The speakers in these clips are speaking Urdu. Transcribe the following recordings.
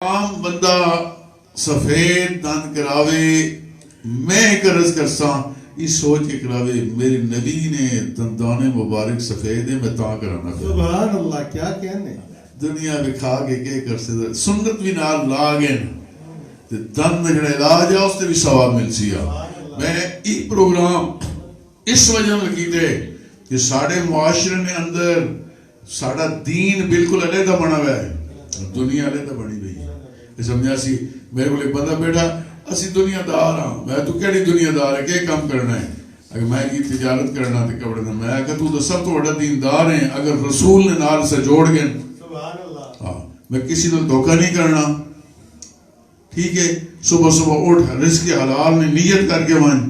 عام بندہ سفید دن کراوے، میں ایک عرض کرساں اس سوچ کے کراوے میرے نبی نے دندان مبارک سفید ہے میں تاں کرانا پہ سبحان اللہ، کیا کہنے دنیا میں کھا کے کہ کر سے سنت بھی نال لاغن دن جڑے علاج ہے اس تے بھی ثواب مل سیا۔ میں ایک پروگرام اس وجہ میں کیتے کہ ساڑھے معاشرے نے اندر ساڑھا دین بالکل علیحدہ بنا ہوا ہے، دنیا علیحدہ بنی ہوئی ہے۔ سمجھا سی میرے کو ایک بندہ بیٹھا اسی دنیا دار ہاں، میں تو کیڑی دنیا دار ہے، کیا کام کرنا ہے؟ اگر میں کی تجارت کرنا تے کپڑے دا، میں کہا تو سب تو بڑا دیندار ہیں، اگر رسول نے نال سے جوڑ گئے ہاں میں کسی کو دھوکہ نہیں کرنا، ٹھیک ہے؟ صبح صبح اٹھ رزق حلال میں نیت کر کے مان،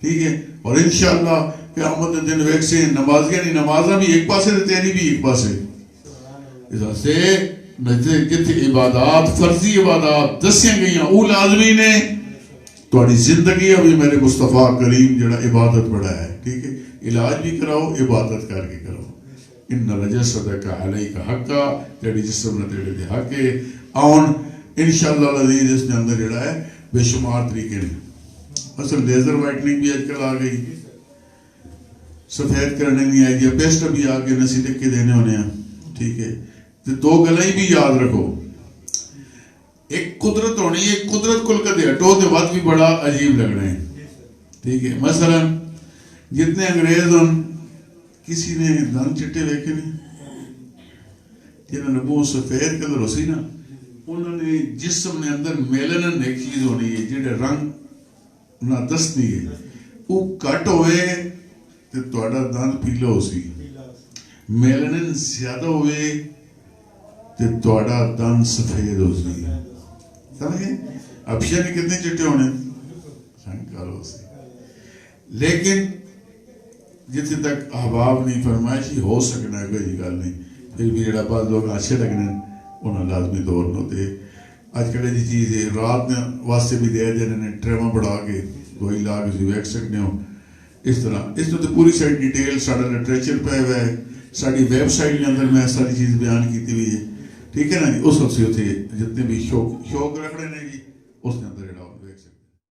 ٹھیک ہے؟ اور انشاءاللہ قیامت دن ویک سے نمازیاں نہیں نمازاں بھی ایک پاسے تے تیری بھی ایک پاسے، اس سے جتھے عبادات فرضی عبادات دسیاں گئیاں او لازمی نے تھوڑی زندگی ابھی میرے مصطفیٰ کریم جڑا عبادت بڑا ہے، ٹھیک ہے؟ علاج بھی کراؤ عبادت کر کے کرو۔ ان لجسدک علیک حقا، تیری جسم نے تیرے دے حق ہے آن انشاءاللہ العزیز اس نے اندر جڑا ہے بے شمار طریقے نے مثلا لیزر وائٹننگ بھی آج کل آ گئی، سفید کرنے نہیں آئی گیا، پیسٹ بھی آ گئے نسی لکھ کے دینے ہونے ہیں، ٹھیک ہے؟ تو دو گلیں بھی یاد رکھو، ایک قدرت ہونی ہے، ایک قدرت کل کا دے ہٹو دے وقت بھی بڑا عجیب لگ رہے ہیں، ٹھیک ہے؟ مثلا جتنے انگریز ہن کسی نے دن چٹے ویکھے نہیں، جنہوں نے وہ سفید کلر ہو سی نا انہوں نے جسم نے اندر میلنن ایک چیز ہونی ہے جڑے رنگ نہ دستی ہے وہ کٹ ہوئے تو توڑا دن پیلا ہو سی، میلنن زیادہ ہوئے تو توڑا دن سفید ہو سی، سمجھے؟ اب شہر کتنے چٹے ہونے شنکار ہو سی، لیکن جتنے تک احباب نہیں فرمائشی ہو سکنا ہے کوئی گل نہیں، پھر بھی جڑا بعض لوگ اچھے لگنے انہوں لازمی دور ہوتے آج کل جی چیز ہے رات نے واسطے بھی دے دینے نے ٹریما بڑھا کے کوئی لاگ اسی ویک سکنے ہو اس طرح۔ اس میں تو پوری ساری ڈیٹیل ساڑھا لٹریچر پہ ہوئے ہے، ساڑھی ویب سائٹ کے اندر میں ساری چیز بیان کیتی ہوئی ہے، ٹھیک ہے نا جی؟ اس وقت سے ہوتے جتنے بھی شوق رکھ رہے ہیں جی اس نے